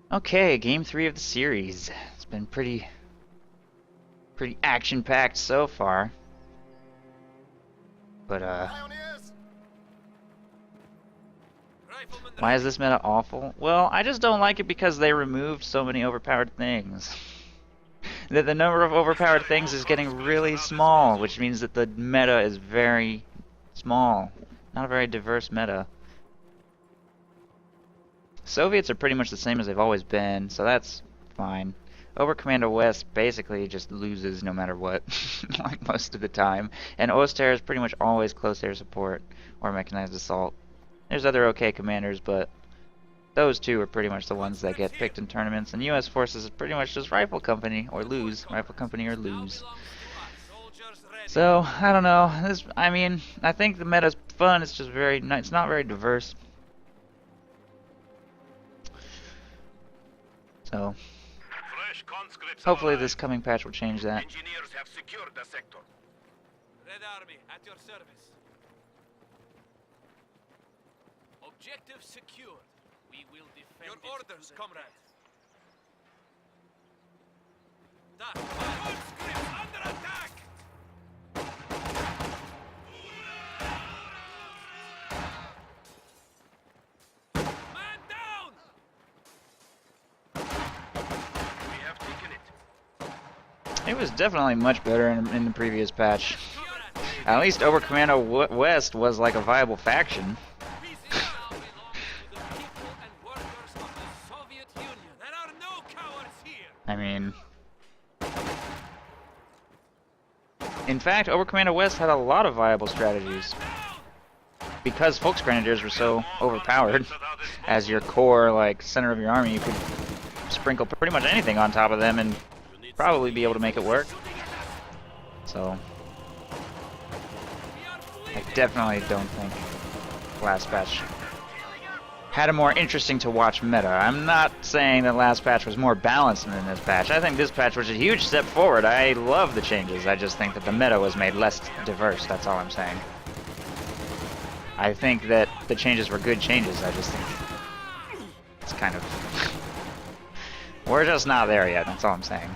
Okay, game 3 of the series. It's been pretty action-packed so far. But why is this meta awful? Well, I just don't like it because they removed so many overpowered things. The number of overpowered things is getting really small, which means that the meta is very small. Not a very diverse meta. Soviets are pretty much the same as they've always been, so that's fine. Oberkommando West basically just loses no matter what, like most of the time. And Oster is pretty much always close air support or mechanized assault. There's other okay commanders, but those two are pretty much the ones that get picked in tournaments. And U.S. forces is pretty much just Rifle Company or lose. Rifle Company or lose. So, I don't know. I mean, I think the meta's fun. It's just it's not very diverse. So, hopefully this coming patch will change that. Engineers have secured the sector. Red Army, at your service. Objective secured. We will defend your orders, comrade. Conscripts under attack! Man down! We have taken it. It was definitely much better in the previous patch. At least Oberkommando West was like a viable faction. I mean, in fact, Oberkommando West had a lot of viable strategies. Because Volksgrenadiers were so overpowered, as your core, like, center of your army, you could sprinkle pretty much anything on top of them and probably be able to make it work. So, I definitely don't think last patch had a more interesting to watch meta. I'm not saying that last patch was more balanced than this patch. I think this patch was a huge step forward. I love the changes. I just think that the meta was made less diverse. That's all I'm saying. I think that the changes were good changes. I just think it's kind of... we're just not there yet. That's all I'm saying.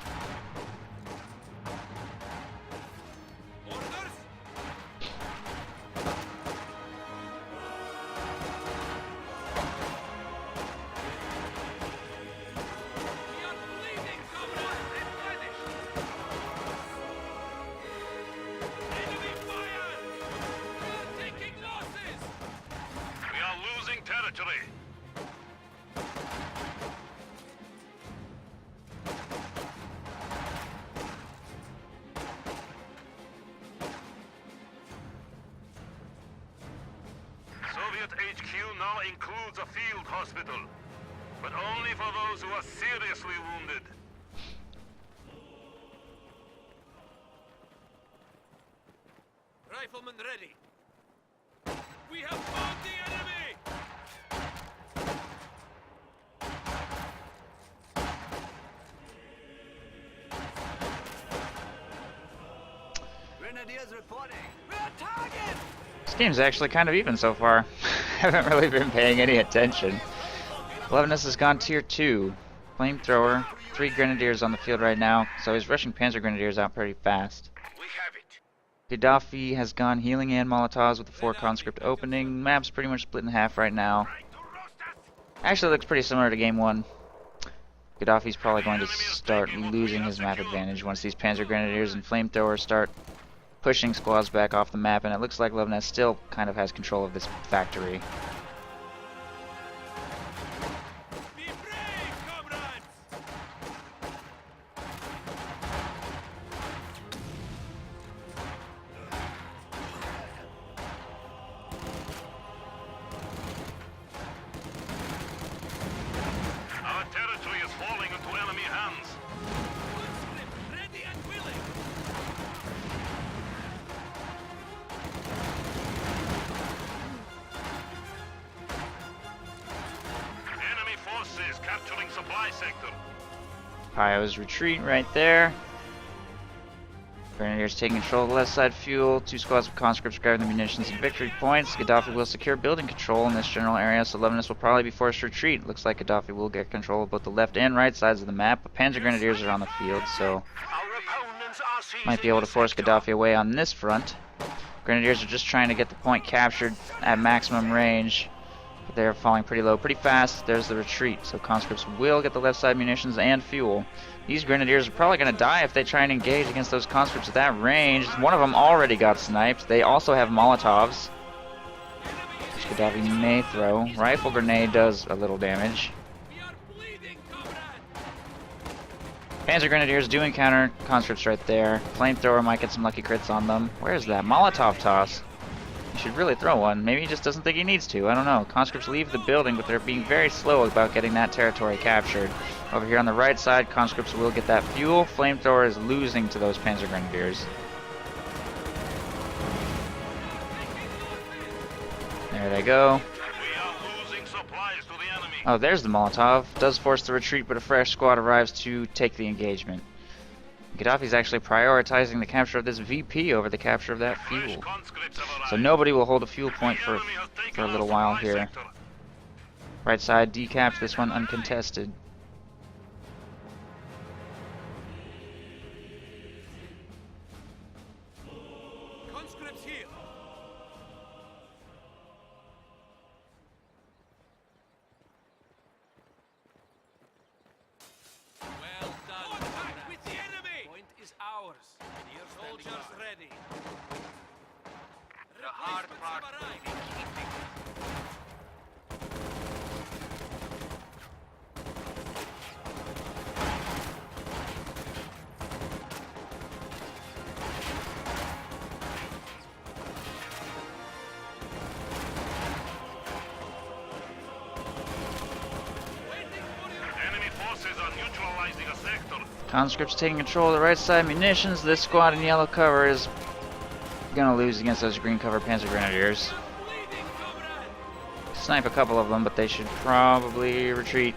Territory. Soviet HQ now includes a field hospital, but only for those who are seriously wounded. Riflemen ready. We have found the enemy! Grenadiers reporting. We're on target! This game's actually kind of even so far. Haven't really been paying any attention. Luvnest has gone tier 2. Flamethrower. 3 Grenadiers on the field right now, so he's rushing Panzer Grenadiers out pretty fast. We have it. Gaddafi has gone healing and Molotovs with the 4 conscript opening. Map's pretty much split in half right now. Actually looks pretty similar to game 1. Gaddafi's probably going to start losing his map advantage once these Panzer Grenadiers and Flamethrowers start pushing squads back off the map, and it looks like Luvnest still kind of has control of this factory. Be brave, comrades! Our territory is falling into enemy hands. Conscript ready and willing! Enemy forces capturing supply sector. Pio's retreat right there. Grenadiers taking control of the left side fuel. 2 squads of conscripts grabbing the munitions and victory points. Gaddafi will secure building control in this general area, so Luvnest will probably be forced to retreat. Looks like Gaddafi will get control of both the left and right sides of the map, but Panzer Grenadiers are on the field, so might be able to force Gaddafi away on this front. Grenadiers are just trying to get the point captured at maximum range. But they're falling pretty low pretty fast. There's the retreat, so conscripts will get the left side munitions and fuel. These Grenadiers are probably going to die if they try and engage against those conscripts at that range. One of them already got sniped. They also have Molotovs, which Gaddafi may throw. Rifle grenade does a little damage. Panzer Grenadiers do encounter conscripts right there. Flamethrower might get some lucky crits on them. Where's that? Molotov toss. He should really throw one. Maybe he just doesn't think he needs to. I don't know. Conscripts leave the building, but they're being very slow about getting that territory captured. Over here on the right side, conscripts will get that fuel. Flamethrower is losing to those Panzer Grenadiers. There they go. Oh, there's the Molotov. Does force the retreat, but a fresh squad arrives to take the engagement. Gaddafi's actually prioritizing the capture of this VP over the capture of that fuel. So nobody will hold a fuel point for a little while here. Right side decaps, this one uncontested. Conscripts here. Well done. Contact with the enemy. Point is ours. Soldiers ready. The hard part will be keeping. Conscripts taking control of the right side munitions. This squad in yellow cover is gonna lose against those green cover Panzer Grenadiers. Snipe a couple of them, but they should probably retreat.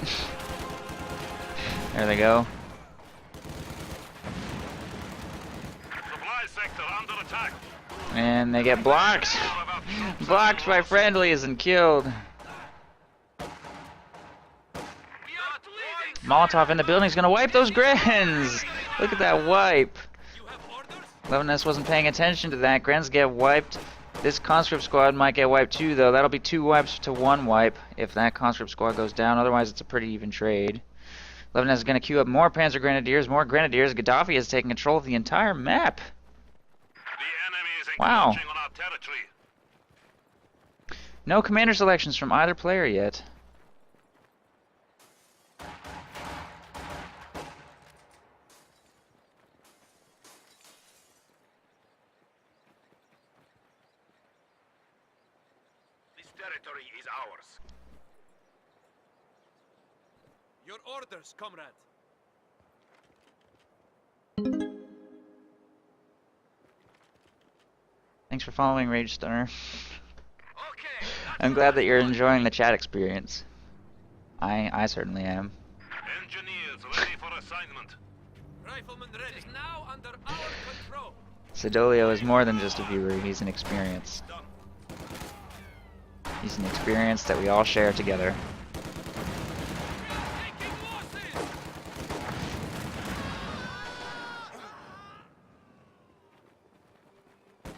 There they go. Supply sector under attack. And they get blocked. Blocked by friendlies and killed. Molotov in the building is going to wipe those Grens! Look at that wipe. Luvnest wasn't paying attention to that. Grens get wiped. This conscript squad might get wiped too, though. That'll be 2 wipes to 1 wipe if that conscript squad goes down. Otherwise, it's a pretty even trade. Luvnest is going to queue up more Panzer Grenadiers, more Grenadiers. Gaddafi has taken control of the entire map. The enemy is Wow. encroaching on our territory. No commander selections from either player yet. This territory is ours. Your orders, comrade. Thanks for following, Rage Stunner. Okay. I'm glad that you're enjoying the chat experience. I certainly am. Engineers ready for assignment. Riflemen ready. It is now under our control. Sidolio is more than just a viewer, he's an experience. He's an experience that we all share together. Taking losses.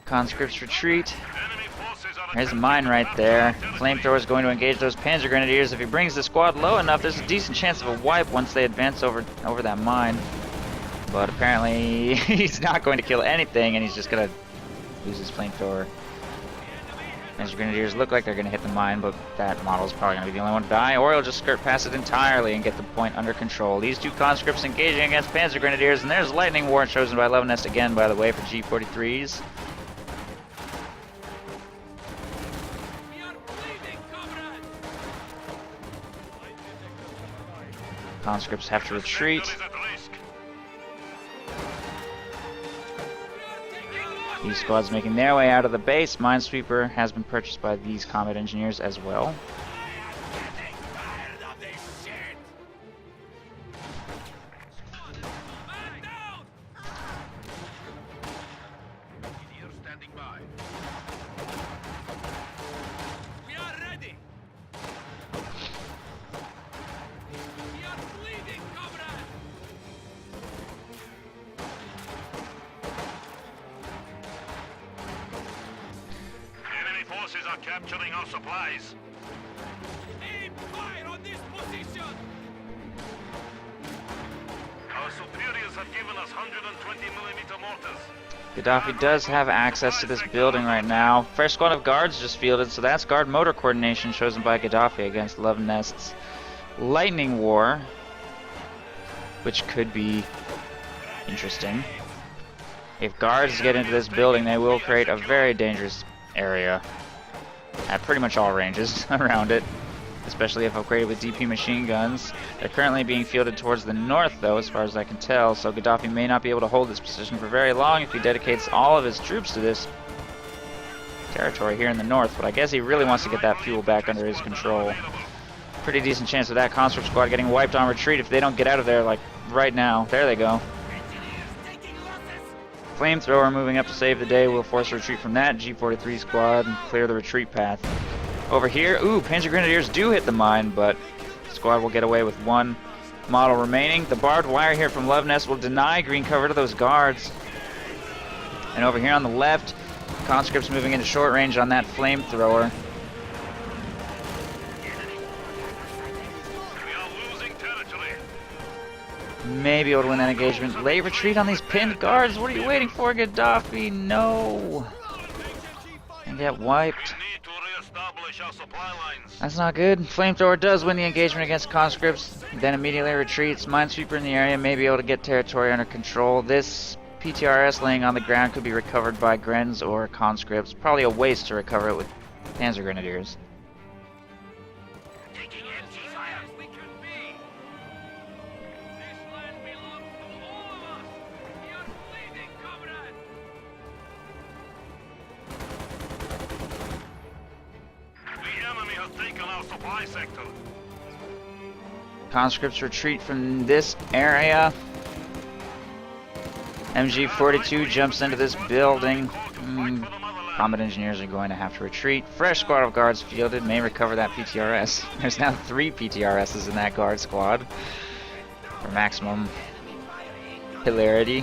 Conscripts retreat. Enemy forces are There's a attacking mine right our there. territory. Flamethrower is going to engage those Panzer Grenadiers. If he brings the squad low enough, there's a decent chance of a wipe once they advance over that mine. But apparently, he's not going to kill anything, and he's just going to lose his Flamethrower. Panzer Grenadiers look like they're going to hit the mine, but that model's probably going to be the only one to die, or he'll just skirt past it entirely and get the point under control. These 2 conscripts engaging against Panzer Grenadiers, and there's Lightning War chosen by Luvnest again, by the way, for G43s. We are bleeding, comrade. Conscripts have to retreat. Sector is at risk. These squads making their way out of the base. Minesweeper has been purchased by these combat engineers as well. are capturing our supplies. Aim fire on this position! Our superiors have given us 120mm mortars. Gaddafi does have access to this building right now. Fresh squad of guards just fielded, so that's guard motor coordination chosen by Gaddafi against Luvnest's lightning war, which could be interesting. If guards get into this building, they will create a very dangerous area at pretty much all ranges around it, especially if upgraded with DP machine guns. They're currently being fielded towards the north, though, as far as I can tell, so Gaddafi may not be able to hold this position for very long if he dedicates all of his troops to this territory here in the north, but I guess he really wants to get that fuel back under his control. Pretty decent chance of that conscript squad getting wiped on retreat if they don't get out of there, like, right now. There they go. Flamethrower moving up to save the day will force a retreat from that G43 squad and clear the retreat path. Over here, ooh, Panzer Grenadiers do hit the mine, but the squad will get away with one model remaining. The barbed wire here from Luvnest will deny green cover to those guards. And over here on the left, conscripts moving into short range on that flamethrower. Maybe able to win that engagement. Late retreat on these pinned guards. What are you waiting for, Gaddafi? No. And get wiped. That's not good. Flamethrower does win the engagement against conscripts, then immediately retreats. Minesweeper in the area may be able to get territory under control. This PTRS laying on the ground could be recovered by Grens or conscripts. Probably a waste to recover it with Panzer Grenadiers. Conscripts retreat from this area. MG42 jumps into this building. Combat engineers are going to have to retreat. Fresh squad of guards fielded may recover that PTRS. There's now 3 PTRSs in that guard squad for maximum hilarity.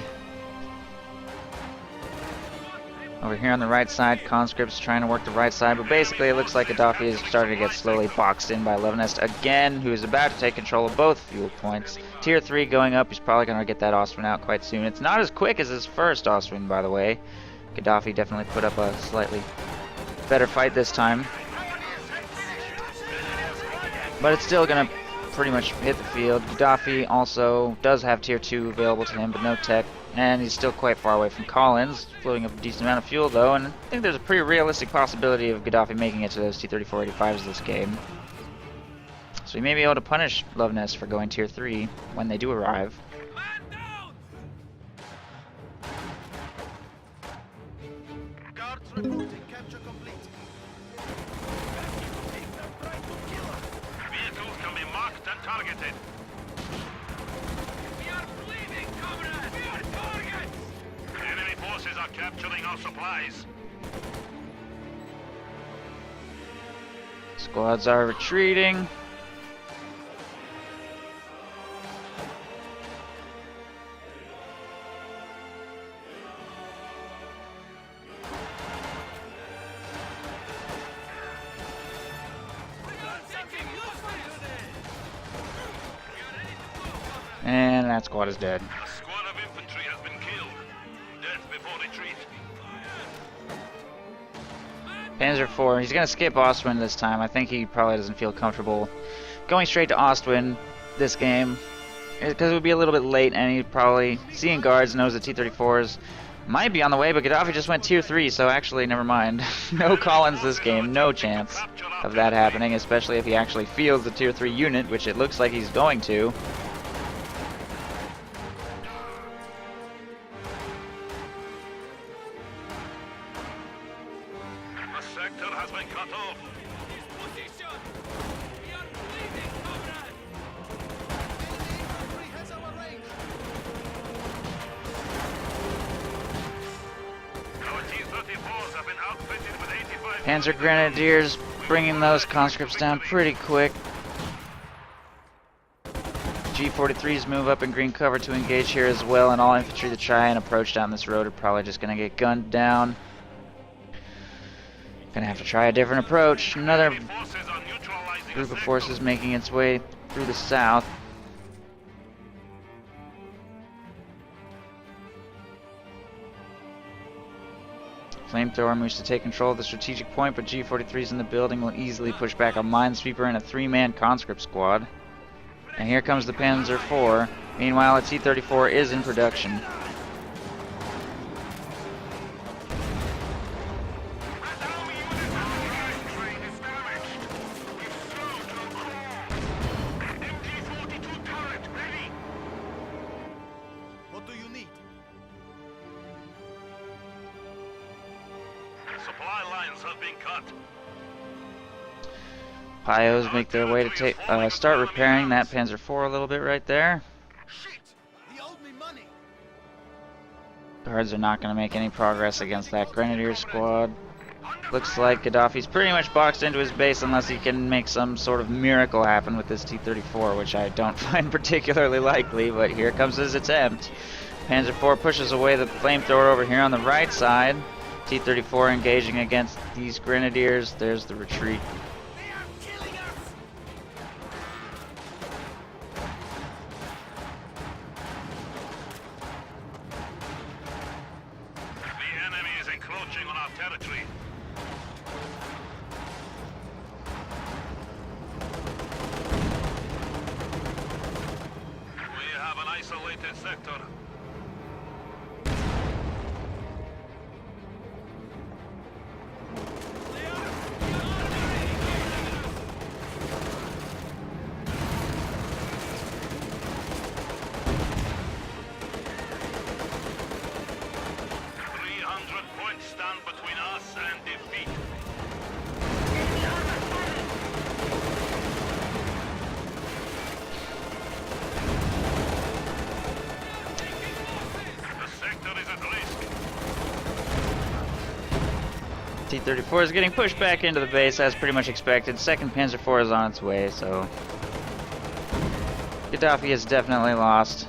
Over here on the right side, conscripts trying to work the right side, but basically it looks like Gaddafi is starting to get slowly boxed in by Luvnest again, who is about to take control of both fuel points. Tier 3 going up, he's probably going to get that Ostwind out quite soon. It's not as quick as his first Ostwind, by the way. Gaddafi definitely put up a slightly better fight this time. But it's still going to pretty much hit the field. Gaddafi also does have Tier 2 available to him, but no tech. And he's still quite far away from Collins, floating a decent amount of fuel though, and I think there's a pretty realistic possibility of Gaddafi making it to those T-3485s this game. So he may be able to punish Luvnest for going Tier 3 when they do arrive. Vehicles can be marked and targeted. Enemy forces are capturing our supplies. Squads are retreating. And that squad is dead. A squad of infantry has been killed. Death before retreat. Panzer IV, he's going to skip Ostwind this time. I think he probably doesn't feel comfortable going straight to Ostwind this game, because it would be a little bit late, and he probably, seeing guards, knows the T-34s might be on the way, but Gaddafi just went Tier 3, so actually, never mind. No Collins this game, no chance of that happening, especially if he actually fields the Tier 3 unit, which it looks like he's going to. Panzer Grenadiers bringing those conscripts down pretty quick. G43s move up in green cover to engage here as well, and all infantry that try and approach down this road are probably just going to get gunned down. Gonna have to try a different approach. Another Enemy forces are neutralizing group a of sector. forces making its way through the south. Flamethrower moves to take control of the strategic point, but G43s in the building will easily push back a minesweeper and a 3-man conscript squad. And here comes the Panzer IV. Meanwhile, a T-34 is in production. What do you need? Supply lines have been cut. Pios make their way to start repairing that Panzer IV a little bit right there. Shit! He owed me money. Guards are not going to make any progress against that Grenadier squad. Looks like Gaddafi's pretty much boxed into his base unless he can make some sort of miracle happen with this T-34, which I don't find particularly likely, but here comes his attempt. Panzer IV pushes away the flamethrower over here on the right side. T-34 engaging against these Grenadiers. There's the retreat. They are killing us. The enemy is encroaching on our territory. We have an isolated sector. Points stand between us and defeat. The sector is at risk. T-34 is getting pushed back into the base as pretty much expected. Second Panzer IV is on its way, so Gaddafi has definitely lost.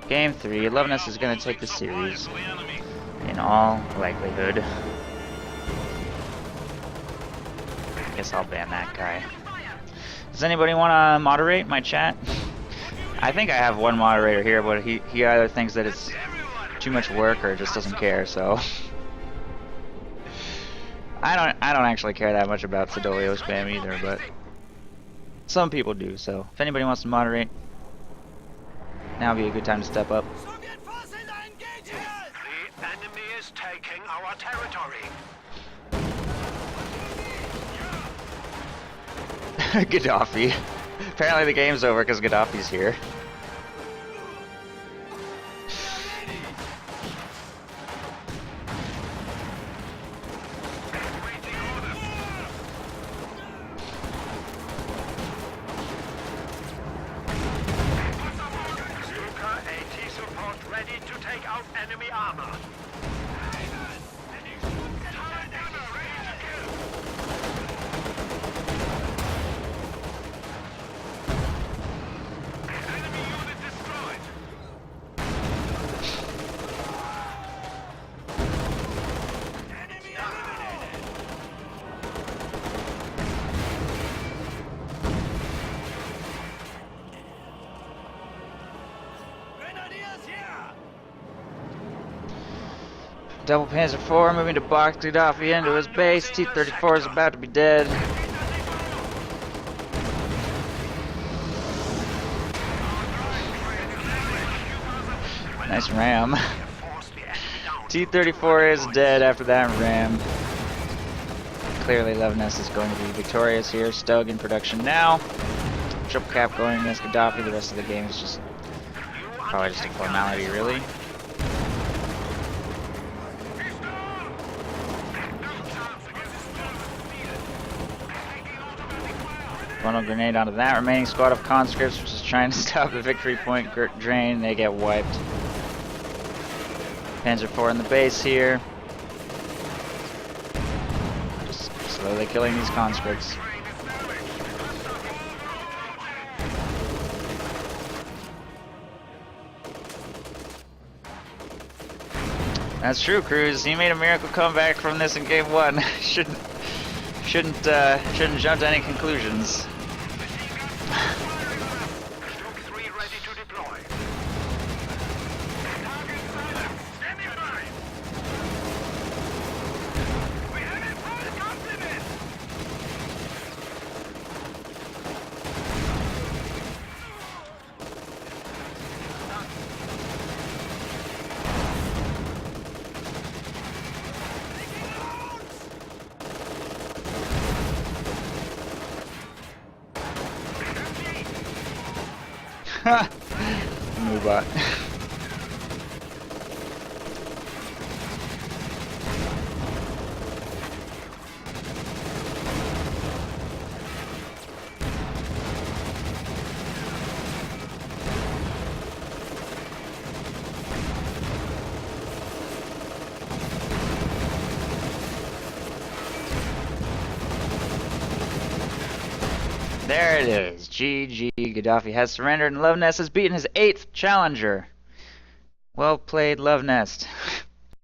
Game 3, Luvnest is going to take the series, To the enemy. in all likelihood. I guess I'll ban that guy. Does anybody want to moderate my chat? I think I have one moderator here, but he either thinks that it's too much work or just doesn't care, so I don't actually care that much about Sidolio spam either, but some people do, so if anybody wants to moderate, now would be a good time to step up. Soviet forces are engaging us. The enemy is taking our territory. Gaddafi. Apparently the game's over because Gaddafi's here. Stuka AT support ready to take out enemy armor. Enemy unit destroyed. Enemy eliminated. Grenadiers here. Double Panzer IV moving to box Gaddafi into his base. T-34 is about to be dead. Nice ram. Force the enemy down. T-34 is dead after that ram. Clearly Luvnest is going to be victorious here. Stug in production now. Triple cap going against Gaddafi. The rest of the game is just probably just a formality, really. Funnel grenade onto that remaining squad of conscripts, which is trying to stop the victory point drain. They get wiped. Panzer IV in the base here. Just slowly killing these conscripts. That's true, Cruz. He made a miracle comeback from this in game 1. Shouldn't jump to any conclusions. Stock 3 ready to deploy. Target silence. Standing by. We have a full complement. Move on. There it is. GG. Gaddafi has surrendered and Luvnest has beaten his 8th challenger. Well played, Luvnest.